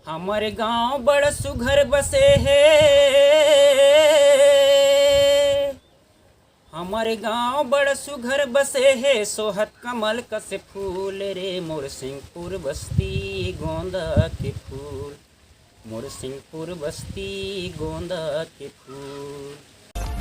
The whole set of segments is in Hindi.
हमारे गांव बड़ सुघर बसे है। हमारे गांव बड़ सुघर बसे है। सोहत कमल कस फूल रे मोर सिंहपुर बस्ती गोंदा के फूल। मोर सिंहपुर बस्ती गोंदा के फूल।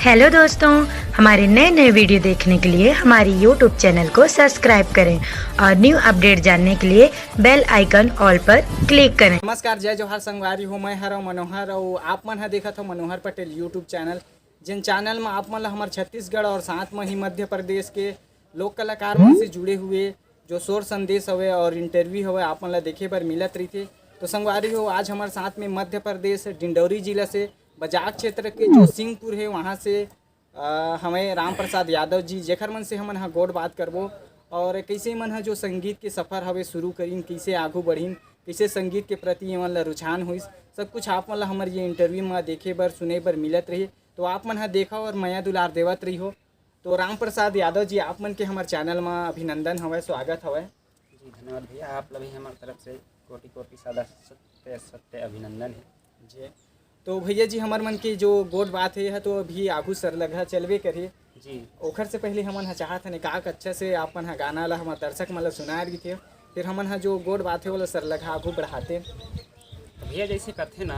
हेलो दोस्तों, हमारे नए नए वीडियो देखने के लिए हमारी यूट्यूब चैनल को सब्सक्राइब करें और न्यू अपडेट जानने के लिए बेल आइकन ऑल पर क्लिक करें। नमस्कार, जय जोहार संगवारी हो। मैं हर मनोहर और आप मन ह देखत हो मनोहर पटेल यूट्यूब चैनल। जिन चैनल में आप मन ला हमारे छत्तीसगढ़ और साथ में ही मध्य प्रदेश के लोक कलाकार मन से जुड़े हुए जो शोर संदेश हवे और इंटरव्यू हवे आप मन ला देखे बर मिलत रही थे। तो संगवारी हो, आज हमारे साथ में मध्य प्रदेश डिंडौरी जिला से बजाग क्षेत्र के जो सिंहपुर है वहाँ से हमें राम प्रसाद यादव जी, जेखर मन से हमन हा गोड़ बात करबो और कैसे मन हा जो संगीत के सफ़र हवे शुरू करीन, कैसे आगू बढ़ीन, कैसे संगीत के प्रति मन ला रुझान होइस, सब कुछ आप मन ला हमारे ये इंटरव्यू में देखे बर सुने बर मिलत रही। तो आप मन हा देखा और माया दुलार देवत रही हो। तो राम प्रसाद यादव जी, आप मन के हमारे चैनल में अभिनंदन हवय, स्वागत हवय। जी धन्यवाद भैया, आप लोग भी हमारी तरफ से कोटि कोटि सादा सत्य सत्य अभिनंदन है जी। तो भैया जी, हमार मन की जो गोड बात है तो अभी आगू सर लगा चलवे करिए जी। ओखर से पहले हमन हा चाहत हन का अच्छा से आपन हा गाना ला हमारे दर्शक मन ला सुना रही थे, फिर हमन हा जो गोड बात है वो सर लगा आगू बढ़ाते। भैया जैसे कहते ना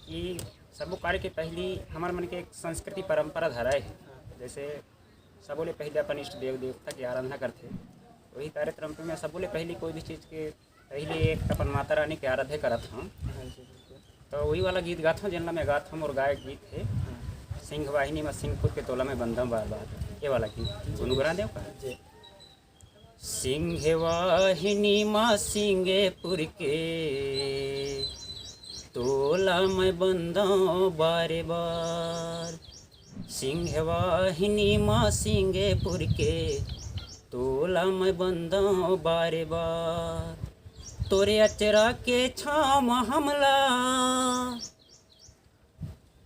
कि सबो कार्य के पहली हमारे मन के एक संस्कृति परंपरा धराए है। जैसे सबो ले पहले अपन इष्ट देव देवता की आराधना करते, वही कार्यक्रम में सबो ले पहली कोई भी चीज़ के पहले एक अपन माता रानी के आराध्य करत हूँ। तो वही वाला गीत गाता हूँ जिनला मैं गाता हूँ और गायक गीत है सिंह वाहिनी में सिंहपुर के तोला में बंदम बार बार, ये वाला गीत गुनगुना देव का। सिंह वाहिनी माँ सिंहपुर के तोला में बंदम बारे बार। सिंह वाहिनी माँ सिंहपुर के तोला में बंदम बारे बार। तोरे अचरा के छाम हमला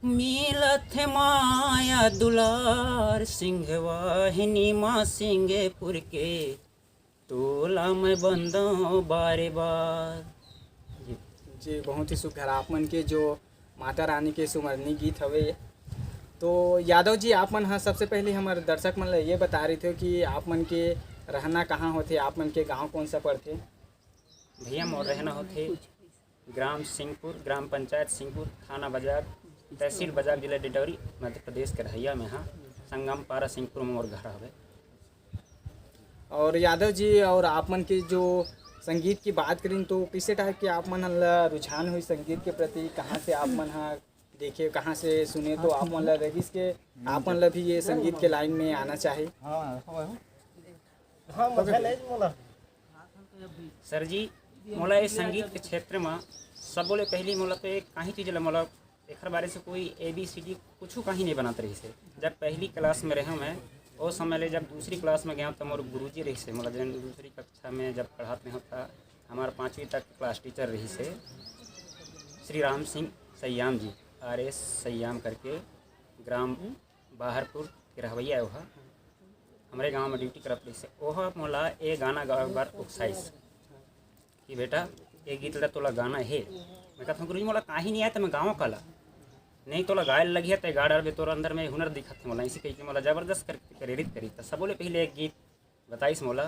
मिलत माया दुलार। सिंह वाहिनी माँ सिंहपुर के तोला में बंदो बारे बार। जी, बहुत ही सुघर आप मन के जो माता रानी के सुमरनी गीत हवे। तो यादव जी, आप मन हाँ सबसे पहले हमारे दर्शक मन ला ये बता रहे थे कि आप मन के रहना कहाँ होते, आप मन के गांव कौन सा पड़ते? भैया मोर रहना होते ग्राम सिंहपुर, ग्राम पंचायत सिंहपुर, थाना बजाग, तहसील बजाग, जिला डिंडौरी, मध्य प्रदेश के रहैया में। हाँ, संगम पारा सिंहपुर में मोर घर हवे। और यादव जी, और आप मन के जो संगीत की बात करें तो किसी टाइप के आप मन ला रुझान हुई संगीत के प्रति? कहाँ से आप मन हाँ देखे, कहाँ से सुने तो आप मन ला रहीस के आप मन ला भी ये संगीत के लाइन में आना चाहे? सर जी, मोला ये संगीत के क्षेत्र में सबो ले पहली मोला तो एक काही चीज़ ला मोला एक बारे से कोई ABCD कुछ कहीं नहीं बनाते रही से। जब पहली क्लास में रहा मैं वो समय ले, जब दूसरी क्लास में गया तो मोर गुरुजी रही से मोला जन दूसरी कक्षा में जब पढ़ाते होता हमारे 5वीं तक क्लास टीचर रही से श्री राम सिंह सयाम जी, RS सयाम करके, ग्राम बाहरपुर के रहवैया वह हमारे गांव में ड्यूटी करत रही से। वह मोला ये गाना गावे बार उत्साहिस कि बेटा ये गीत ला तोला गाना है। मैं कहता हूँ गुरुजी मोला काही नहीं आया तो मैं गाँव कला नहीं तोला गायल लगी है तो गा डाल तोर अंदर में हुनर दिखत है मोला, इसी कही के मोला जबरदस्त करके प्रेरित करी। तो सबोले पहले एक गीत बताइस मोला,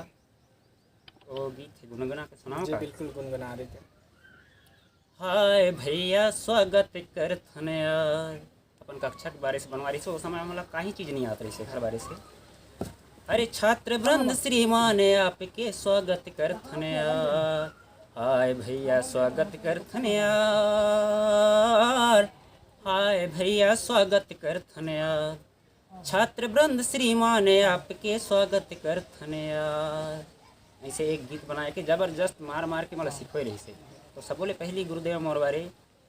वो गीत गुनगुना के सुनाओ का? बिल्कुल गुनगुना रहे थे। हाय भैया स्वागत करथन यार, अपन कक्षा के बारे से बनवारी से उस समय मोला काही चीज़ नहीं आत रही से घर बारे से। अरे छात्र वृंद श्रीमान आपके स्वागत करथन यार, हाय भैया स्वागत करथन यार, हाय भैया स्वागत करथन यार। छात्र वृंद श्रीमान आपके स्वागत करथन यार। ऐसे एक गीत बनाया कि जबरदस्त मार मार के मतलब सिखोए रही से। तो सबोले पहली गुरुदेव मोर बारे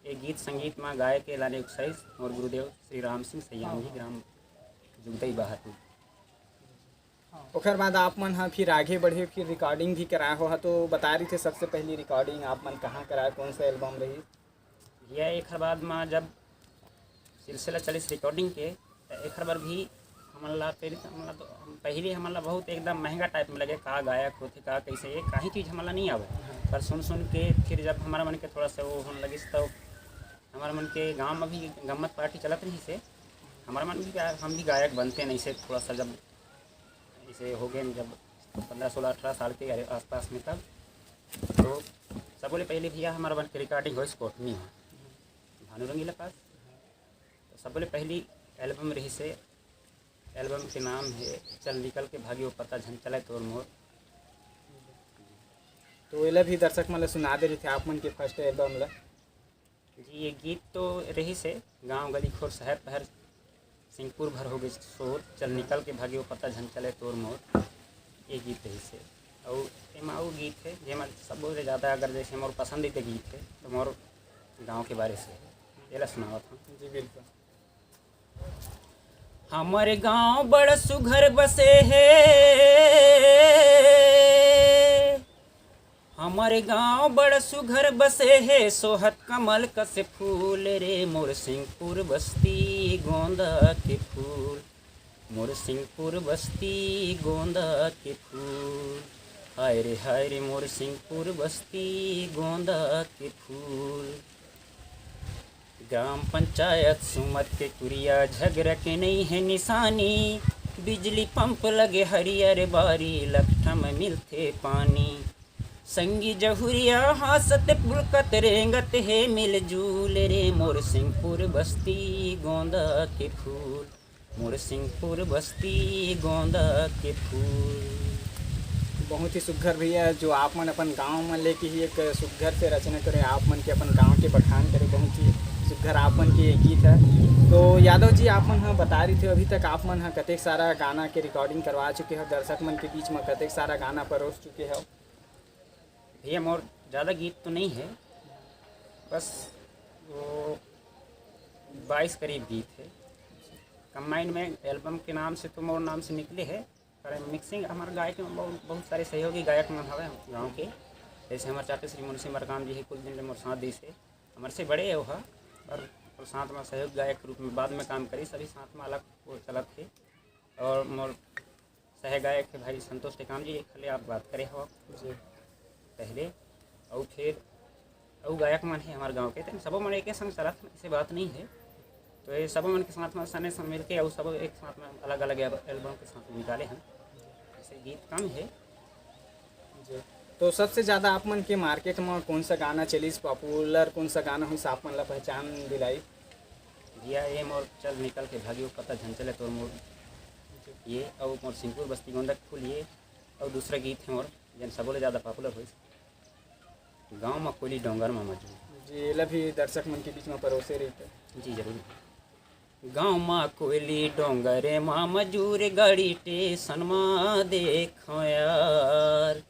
एक गीत संगीत में गाय के लाने उत्साहित और गुरुदेव श्री राम सिंह सयाम जी, ग्राम जुगदई बाहरपुर। ओकर बाद आप मन हाँ फिर आगे बढ़े, फिर रिकॉर्डिंग भी कराए हो। तो बता रही थे सबसे पहली रिकॉर्डिंग आप मन कहाँ कराए, कौन सा एल्बम रही? यह एक बाद में जब सिलसिला चलिस रिकॉर्डिंग के एक बार भी हमला तो पहले हमला बहुत एकदम महंगा टाइप में लगे का गायक होते का कैसे, ये काही चीज़ हमला नहीं आवे। पर सुन के फिर जब हमारा मन के थोड़ा सा वो होने लगी तो हमारा मन के गांव में भी गम्मत पार्टी चलत रही से हमारा मन भी हम भी गायक बनते नहीं से थोड़ा सा जब इसे हो गए जब 15, 16, 18 साल के आसपास में तब तो सब बोले पहले भैया हमारा मन के रिकॉर्डिंग हो कोटनी हो भानु रंगीला पास तो सब बोले पहली एल्बम रही से एल्बम के नाम है चल निकल के भागी वो पता झन चला तोर मोर। तो एला भी दर्शक मन ला सुना दे रही थे आप मन के फर्स्ट एल्बम ला। जी ये गीत तो रही से गांव गली खोर शहर पहर सिंहपुर भर हो गए शोर चल निकल के भागी वो पता झन चले तोर मोर ये गीत रही से। और एमा वो गीत है जेमा सब से ज़्यादा अगर जैसे मोर पसंदीदा गीत है तो मोर गांव के बारे से ये सुनावा था। जी बिल्कुल। हमारे गांव बड़ सुघर बसे है हमारे गांव बड़ सुघर बसे है सोहत कमल कस फूल रे मोर सिंहपुर बस्ती गोंदा के फूल मोर सिंहपुर बस्ती गोंदा के फूल हाय रे मोर सिंहपुर बस्ती गोंदा के फूल। ग्राम पंचायत सुमत के कुरिया झगड़ा के नहीं है निशानी बिजली पंप लगे हरियर बारी लखठम मिलते पानी संगी जहुरिया हासत पुलकत रेंगत है मिलजूल रे मोर सिंहपुर बस्ती गोंदा के फूल मोर सिंहपुर बस्ती गोंदा के फूल। बहुत ही सुघर भैया जो आप मन अपन गांव में लेके ही एक सुघर से रचना करे आप मन के अपन गांव के बखान करे बहुत ही सुघर आप मन के गीत है। तो यादव जी आप मन हाँ बता रही थे अभी तक आप मन हाँ कतेक सारा गाना के रिकॉर्डिंग करवा चुके हो दर्शक मन के बीच में कतेक सारा गाना परोस चुके हो। भैया मोर ज़्यादा गीत तो नहीं है बस वो 22 करीब गीत है कंबाइंड में एल्बम के नाम से तो मोर नाम से निकले है पर मिक्सिंग हमारे गायक में बहुत सारे सहयोगी गायक मन हवे गाँव के जैसे हमारे चाचा श्री मुंशी मरकाम जी है कुछ दिन मोर साथ दी से हमारे से बड़े है वह और साथ में सहयोग गायक के रूप में बाद में काम करी सभी साथ में अलग वो चलत थे। और मोर सह गायक है भाई संतोष टेकाम जी खाली आप बात करे हो पहले और फिर और गायक मन है हमारे गांव के तो सब मन एक संग चलत ऐसे बात नहीं है तो ये सब मन के साथ में सने सब मिल के और सब एक साथ में अलग अलग एल्बम के साथ निकाले हैं ऐसे गीत कम है। तो सबसे ज़्यादा आप मन के मार्केट में कौन सा गाना चलिस पॉपुलर कौन सा गाना हुई आप मन ला पहचान दिलाई। भैया ये मोर चल निकल के भागी वो पता झन चले तोर मोर ये और मोर सिंहपुर बस्ती गोंदा के फूल ये और दूसरा गीत है मोर जन सबले ज़्यादा पॉपुलर हुई गाँव में कोयली डोंगर में मजूर जी एला भी दर्शक मन के बीच में परोसे रही जी जरूर। गाँव में कोयली डोंगरे माँ मजूर गाड़ी टेशन माँ देखो यार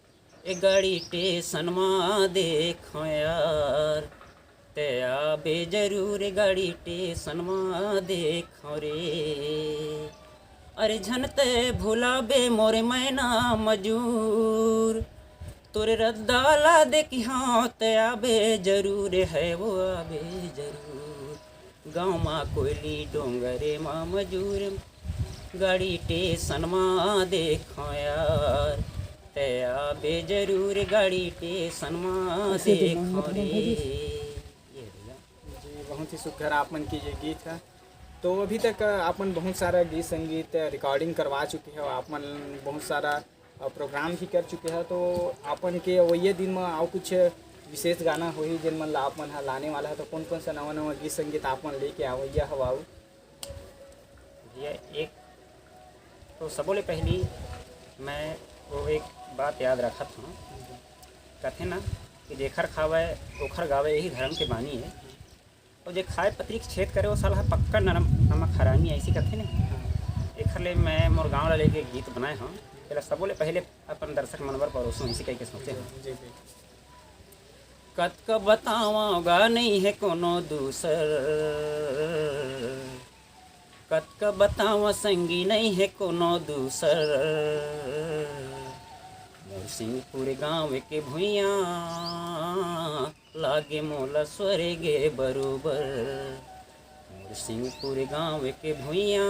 ए गाड़ी टेशन माँ देखो यार ते आबे जरूर गाड़ी टेशन माँ देखो रे अरे झनते भुलाबे मोरे मैना मजूर तोरे रद्दाला देखी हाँ ते आबे जरूर है वो आबे जरूर। गाँव माँ कोयली डोंगरे माँ मजूर गाड़ी टेशन माँ देखो यार ते आबे जरूर गाड़ी टेशन माँ देखो रे। ये जी बहुत ही सुघर आप मन की ये गीत है। तो अभी तक आप मन बहुत सारा गीत संगीत रिकॉर्डिंग करवा चुके हो आप मन बहुत सारा प्रोग्राम भी कर चुके हैं तो आपन के वही दिन में आओ कुछ विशेष गाना हो ही जिन मन ला आप मन लाने वाला है तो कौन कौन सा नवा नवा गीत संगीत आप मन लेके आवैया हवाओ। भैया एक तो सबोले पहली मैं वो एक बात याद रखा था कहते ना कि जेखर खावे ओखर गावे यही धर्म के बानी है और जे खाए पत्री के छेद करे वो साला पक्का नरम नमक हरामी ऐसी कहते ना एक ले मैं मोर गाँव ला लेके गीत बनाए हाँ पहले सबोले पहले अपन दर्शक मनवर परोसों इसी कह के सोचे हैं कत का बतावागा नहीं है कोनो दूसर कत का बतावा संगी नहीं है कोनो दूसर मोर सिंहपुर गाँव के भुइया लागे मोला स्वर्गे बरोबर मोर सिंहपुर गाँव के भुइया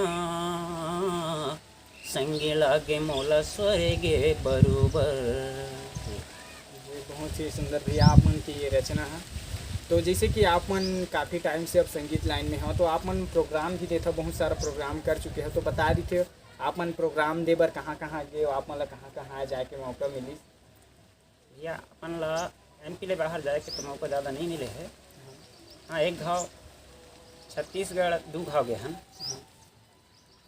संगे लागे मोला स्वर्गे बरोबर। बहुत ही सुंदर भैया आप मन की ये रचना है। तो जैसे कि आप मन काफ़ी टाइम से अब संगीत लाइन में हो, तो आप मन प्रोग्राम भी देते हो, बहुत सारा प्रोग्राम कर चुके हो, तो बता रही थे आप मन प्रोग्राम दे बर कहाँ कहाँ गए, आप मन ला कहाँ कहाँ जाए के मौका मिली? भैया अपन ला MP ले बाहर जाए के तो मौका ज़्यादा नहीं मिले है। हाँ, एक घाव छत्तीसगढ़ 2 घाव गए हैं।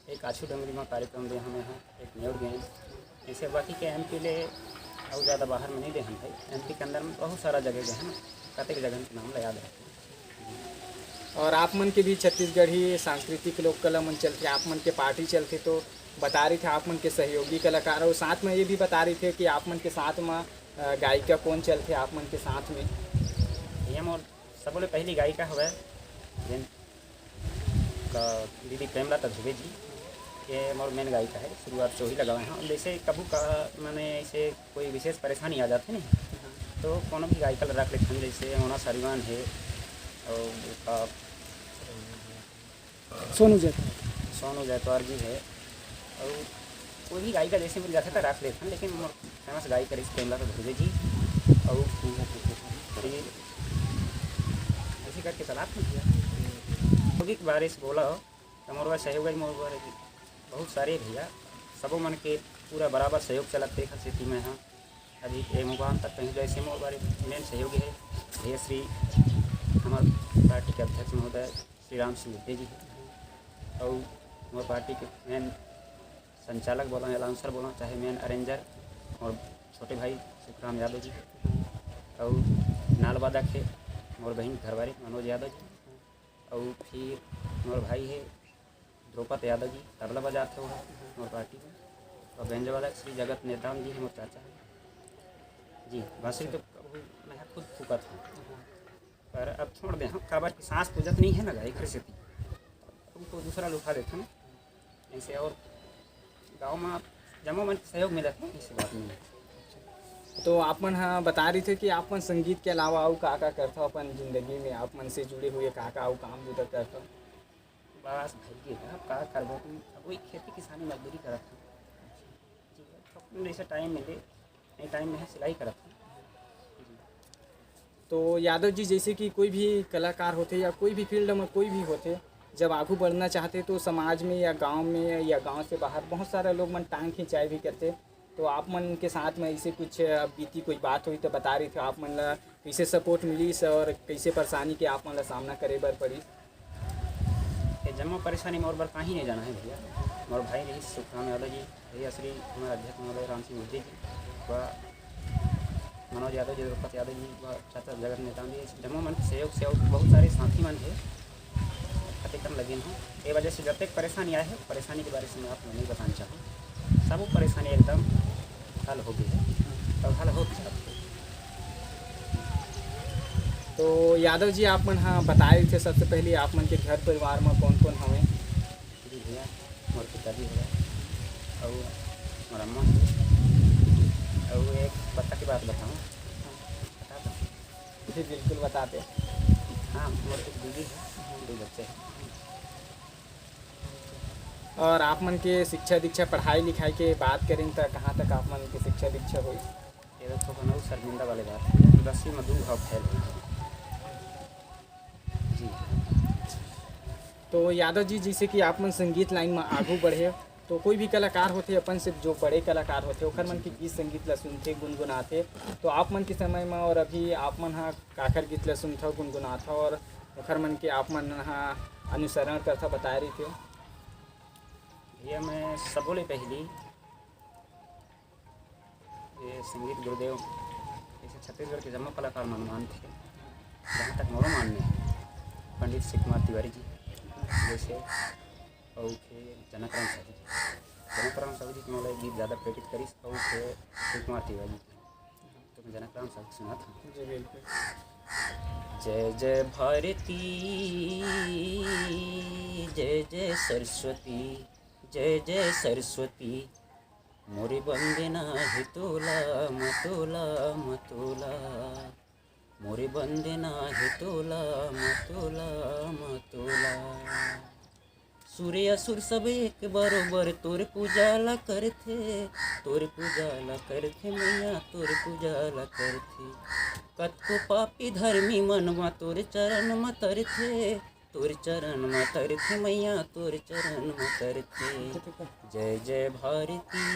एक आछू डंगरी में कार्यक्रम दे हमें हैं, एक न्यूर गए, ऐसे बाकी के MP ले और ज़्यादा बाहर में नहीं दे हम भाई। MP के अंदर में बहुत सारा जगह गए हैं, कतेक जगह के नाम ला याद रखें। और आप मन के भी छत्तीसगढ़ी सांस्कृतिक लोक कला मन चलते, आप मन के पार्टी चलते, तो बता रही थे आप मन के सहयोगी कलाकार, और साथ में ये भी बता रही थे कि आप मन के साथ में गायिका कौन चलते आप मन के साथ में? ये मोर सबले पहली गायिका हवे जिन का दीदी प्रेमलता धुबे जी, ये मोर मेन गायिका है। शुरुआत से ही लगाए हैं। जैसे कभी का मैंने ऐसे कोई विशेष परेशानी आ जाती नहीं तो कोनो भी गायिका रख लेते हैं, जैसे मोना सारीवान है और सोनू जयतवार जी है, और कोई भी गायिका जैसे मिल जाता है रख लेते हैं। लेकिन फेमस गायिका इस प्रेमलता धुबे जी और ये ऐसे करके चलाते हैं। सहयोगी के बारे से बोला हो तो मोरवा सहयोगी मोर बहुत सारे भैया, सबों मन के पूरा बराबर सहयोग चलते एक स्थिति में। हाँ, अभी एक मुकाम तक कहीं जैसे मोर बारे मेन सहयोगी है भैया श्री हमारे पार्टी के अध्यक्ष महोदय श्री राम सिंह गुप्ते जी है, और हमारे पार्टी के मेन संचालक बोला या अलाउंसर बोला चाहे मेन अरेंजर और छोटे भाई सुखराम यादव जी, और नाल वादक है मोर बहन घरवारी मनोज यादव जी, और फिर मोर भाई है द्रौपद यादव जी तबला बजाते हो मोर पार्टी में, और व्यंजन वादक श्री जगत नेताम जी है मोर चाचा जी। बांसुरी तो मैं खुद फूकत हूँ, पर अब छोड़ दे हम काबर की सांस पूजत नहीं है ना गाय घर से उनको दूसरा लुठा देते हैं ऐसे। और गाँव में जमा मन सहयोग मिला था, ऐसी बात नहीं है। तो आप मन हाँ बता रही थे कि आप मन संगीत के अलावा और का करता हो अपन जिंदगी में, आप मन से जुड़े हुए का और काम भी करता हो? बस भाई अब का करबो, वही खेती किसानी मजदूरी करत हूँ जी। जैसे टाइम मिले नहीं टाइम में सिलाई करत हूँ। तो यादव जी जैसे कि कोई भी कलाकार होते या कोई भी फील्ड में कोई भी होते, जब आगू बढ़ना चाहते तो समाज में या गांव से बाहर बहुत सारे लोग मन टांग खिंचाई भी करते, तो आप मन के साथ में ऐसे कुछ बीती कोई बात हुई तो बता रही थी आप मन ला कैसे सपोर्ट मिली और कैसे परेशानी के आप मन ला सामना करे बर पड़ी? जम्मू परेशानी मोर बर कहीं नहीं जाना है भैया। मोर भाई रही सुखराम यादव जी, भैया श्री हमारे अध्यक्ष महोदय राम सिंह गुप्ते जी, व मनोज यादव जी, द्रौपद यादव जी, व चाचा जगत नेता जी, जम्मू मन सहयोग से और बहुत सारे साथी मन है खतेकन लगे हूँ। ये वजह से जब तक परेशानी आए है परेशानी के बारे में आप नहीं बताना चाहूँ। सब परेशानी एकदम हल हो गई है, तब हल हो गया। तो यादव जी आप मन हाँ बताए थे सबसे पहले आप मन के घर परिवार में कौन कौन हवे? जी भैया मोर पिताजी है और मोर अम्मा और एक बच्चा की बात बताऊँ? बता दो जी बिल्कुल बताते। हाँ, मोर एक दीदी है, 2 बच्चे हैं। और आप मन के शिक्षा दीक्षा पढ़ाई लिखाई के बात करें तो कहाँ तक आप मन की शिक्षा दीक्षा हुई? ये तो बनाऊ शर्मिंदा वाली बात है, 10वीं में 2 घाव फैल जी। तो यादव जी जैसे कि आप मन संगीत लाइन में आगू बढ़े, तो कोई भी कलाकार होते अपन से जो बड़े कलाकार होते ओखर मन के गीत संगीत ला सुनते गुनगुनाते, तो आप मन के समय में और अभी आप मन हाँ काकर गीत ला सुनता गुनगुनाता और ओखर मन के आप मन हाँ अनुसरण करता बता रही थे? भैया मैं सबोले पहली ये संगीत गुरुदेव जैसे छत्तीसगढ़ के जम्मू कलाकार मान थे, जहाँ तक मोरो मानने हैं पंडित शिव कुमार तिवारी जी जैसे, और जनकराम साहू जी के मोला गीत ज़्यादा प्रेरित करी, और शिव कुमार तिवारी जी तो मैं जनकराम साहू सुना था। जी बिल्कुल। जय जय भारती, जय जय सरस्वती, जय जय सरस्वती, मोरे बंदना है तोला मतोला मतोला, मोरे बंदना है तोला मतोला मतोला। सूर्य असुर सब एक बरोबर तोर पूजाला करथे, तोर पूजाला करथे मैया तोर पूजाला करथे। कतको पापी धर्मी मनवा तोर चरण म तरथे, तोर चरण म तरथे मैया तोर चरण म तरथे। जय जय भारती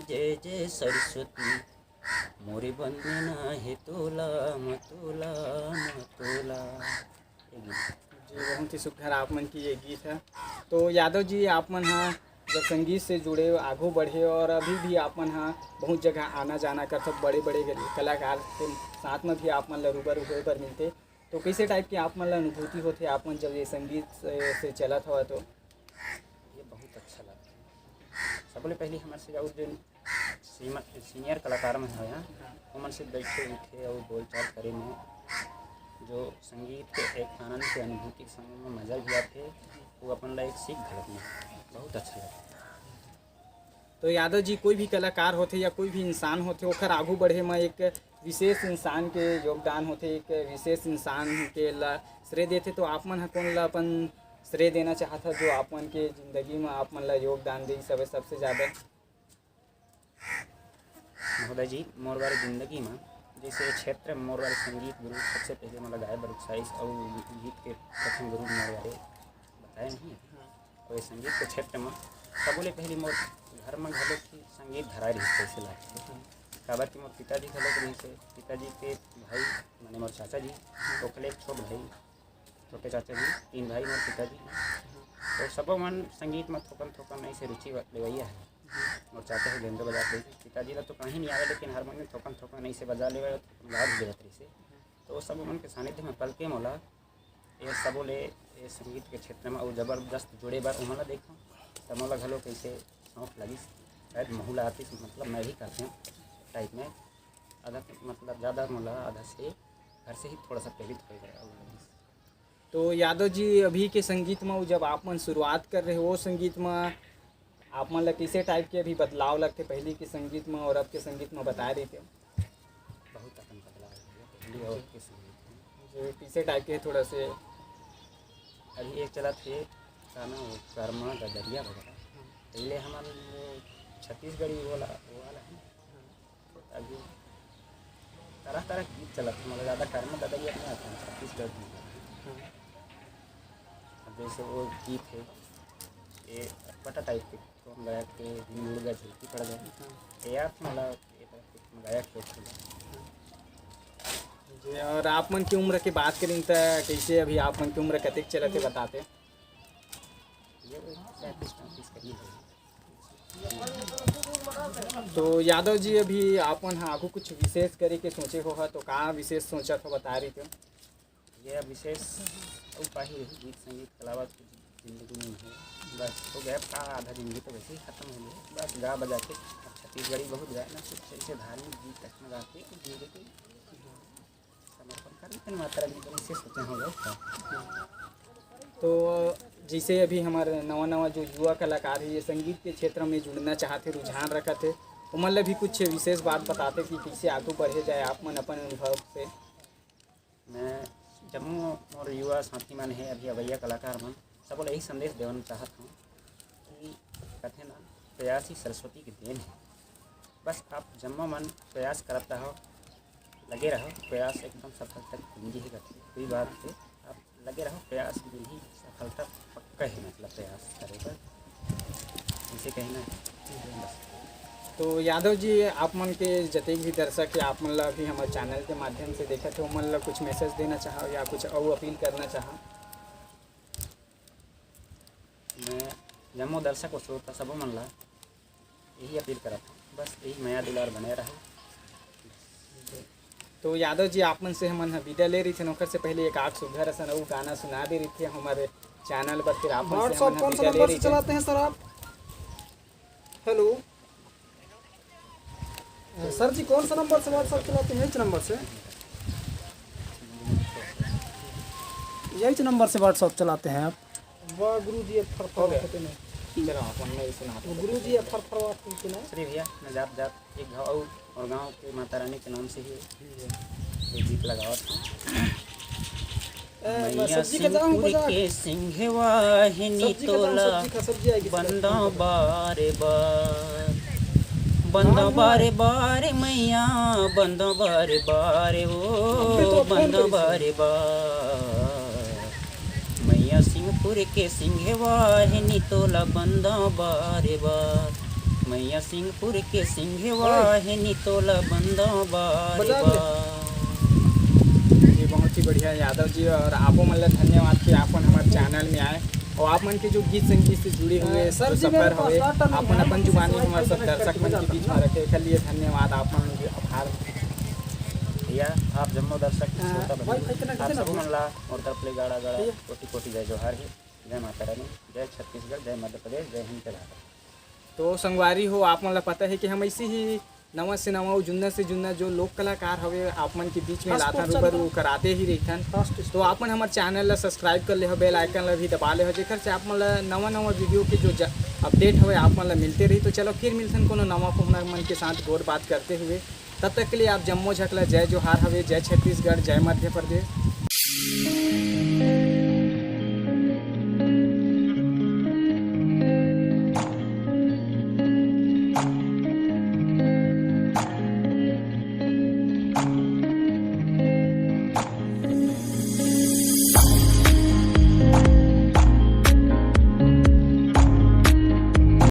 जय जय सरस्वती, मोरे वंदना है तोला मतोला मतोला। जी बहुत ही सुघर आप मन की ये गीत है। तो यादव जी आप मन हाँ जब संगीत से जुड़े आगू बढ़े और अभी भी आप मन हाँ बहुत जगह आना जाना करते, बड़े बड़े कलाकार के साथ में भी आप मन ला रूबरू होए बर मिलते, तो कैसे टाइप की आप मन ला अनुभूति होते आप मन जब ये संगीत से चलत हो? तो ये बहुत अच्छा लगता है। सबले पहले हमारे से जाऊँ जो सीनियर कलाकार में है उमन से बैठे उठे और बोलचाल करे में जो संगीत के एक आनंद के अनुभूति के संग में मजा भी आते, वो अपन ला एक सीख घलत में बहुत अच्छा लगता है। तो यादव जी कोई भी कलाकार होते या कोई भी इंसान होते ओकर आगू बढ़े में एक विशेष इंसान के योगदान होते, एक विशेष इंसान के ला श्रेय देते, तो आप मन कौन ला अपन श्रेय देना चाहता जो आप मन के जिंदगी में आप मन ला योगदान दी सबसे ज़्यादा? महोदय जी मोर वाली ज़िंदगी में जैसे क्षेत्र में मोर वाले संगीत गुरु सबसे पहले मैं लगाए बर उत्साहित और गीत के प्रथम गुरु मोर वाले बताए नहीं है। और संगीत के क्षेत्र में सबले पहले मोर घर में घलोक की संगीत धराए रही कैसे लागते काबर कि मोर पिताजी घलोक रही से, पिताजी के भाई माने मोर चाचा जी ओखले एक छोट भाई छोटे चाचा जी 3 भाई मोर पिताजी, तो सबो मन संगीत में थोकन थोकन ऐसे रुचि लेवैया है। मोर चाचा से बेंदो बजा रही, पिताजी ला तो कहीं नहीं आवे लेकिन हारमोनियम थोकन थोकन ऐसे बजा ले याद भी देत रही से। तो सब मन के सानिध्य में पल के मोला ये सबो ले ये संगीत के क्षेत्र में और ज़बरदस्त जुड़े बार उमला देखा तब मोला घलो कैसे शौक लगी, शायद महूला आती मतलब मैं भी करते हैं टाइप में आधा मतलब ज़्यादा मोला आधा से घर से ही थोड़ा सा प्रेरित हो गया। तो यादव जी अभी के संगीत में जब आप मन शुरुआत कर रहे हो वो संगीत में आप मन ला कैसे टाइप के अभी बदलाव लगते पहले के संगीत में और अब के संगीत में बता रहे थे? बहुत अपन बदलाव है पहले और के संगीत में। जो कैसे टाइप के थोड़ा से अभी एक चला थे गाना वो कर्मा गदरिया वगैरह, पहले हमारे वो छत्तीसगढ़ी वाला है, अभी तरह तरह की गीत चला था मतलब ज़्यादा कर्मा गदरिया नहीं आता है छत्तीसगढ़ में। अब जैसे वो गीत है ये बटा टाइप के तो हम गायक के दिन उड़ गए झुलकी पड़ गए यार मतलब गायक के। और आप मन की उम्र की बात करें तो कैसे अभी आप मन की उम्र कतक चलते बताते? ये 35-35 करीब है। तो यादव जी अभी आप मन आगू कुछ विशेष करे के सोचे हो तो कहाँ विशेष सोचा था बता रही थे? ये विशेष उपाय ही गीत संगीत कलावा जिंदगी में है बस हो गया का आधा जिंदगी तो वैसे ही खत्म हो गई, बस गा बजा के छत्तीसगढ़ी बहुत गाए ना कुछ ऐसे धार्मिक गीत तक गा के धीरे के समर्पण कर माता रानी को ऐसे सोचे हो गए। तो जैसे अभी हमारे नवा जो युवा कलाकार है ये संगीत के क्षेत्र में जुड़ना चाहते रुझान रखा थे तो मतलब भी कुछ विशेष बात बताते कि कैसे आगू बढ़े जाए आप मन अपन अनुभव से? मैं जम्मू और युवा साथी मन है अभी अवैया कलाकार मन सब यही संदेश देना चाहता हूँ कि कहते ना प्रयास ही सरस्वती की देन है। बस आप जम्मू मन प्रयास करता हो लगे रहो, प्रयास एकदम सफलता कुंजी ही करती है। कोई बात है आप लगे रहो, प्रयास में ही सफलता पक्का है, मतलब प्रयास करेगा इसे कहना है बस। तो यादव जी आप मन के जतेक भी दर्शक है आप मन ला भी हमारे चैनल के माध्यम से देखा थे मन ला कुछ मैसेज देना चाहो या कुछ और अपील करना चाहो? मैं जम्मू दर्शक और श्रोता सबों मन ला यही अपील करा था बस यही माया दुलार बने रहो। तो यादव जी आप मन से हम विदा ले रही थे नौकर से पहले एक आग सुघर सन वो गाना सुना दे रही थी हमारे चैनल पर, फिर आप व्हाट्सएप कौन सा नंबर से चलाते हैं सर आप? हेलो सर जी कौन सा नंबर से व्हाट्सएप चलाते हैं? यही नंबर से व्हाट्सएप चलाते हैं आप? वाह गुरु जी चलो अपन में सुना दो। गुरु जी फरफरवाते हैं श्री भैया मैं जात जात एक गाँव और गांव के माता रानी के नाम से ही ये गीत लगावा था। मैया सब्जी का जाऊँ सिंहपुर बाजार के सिंघवा हिनी सब्जी का तोला जाऊँ सब्जी आएगी बंदा बारे बार बंदा बारे बारे मैया बंदा बारे बारे ओ बंदा बारे बार मैया सिंहपुर के सिंघवा हिनी तोला बंदा बारे बार मैया सिंहपुर के सिंघवा हिनी तोला बंदा बारे बार। जी बहुत ही बढ़िया यादव जी, और आपो मतलब धन्यवाद कि आप हमारे चैनल में आए और आप मन के जो गीत संगीत से जुड़े हुए सर जी, सफर मेरे पास हुए डाटा नहीं अपन है, अपन किसी जुबानी से हमारे सब वाइफाई दर्शक करके मन के बीच में रखे के लिए धन्यवाद आप मन के आभार। भैया आप जम्मू दर्शक श्रोता भाई, बंधु, इतना आप कितना सबको हुआ? मन ला और तरफ ले गाड़ा गाड़ा कोटि कोटि जय जोहार है। जय माता रानी, जय छत्तीसगढ़, जय मध्य प्रदेश, जय हिंद, जय भारत। तो संगवारी हो आप मन ला पता है कि हम ऐसे ही नवा से नवा जुन्ना से जुन्ना जो लोक कलाकार हवे आप मन के बीच में Fast लाथन food रूबरू कराते ही रहिथन। तो आप मन हमारे चैनल ला सब्सक्राइब कर ले हो, बेल आइकन ला भी दबा ले हो, जेकर से आप मन ला नवा नवा वीडियो के जो अपडेट हवे आप मन ला मिलते रही। तो चलो फिर मिलथन कोनो नवा हुनर मन के साथ गौर बात करते हुए, तब तक के लिए आप जम्मो झटला जय जोहार हवे, जय छत्तीसगढ़, जय मध्य प्रदेश।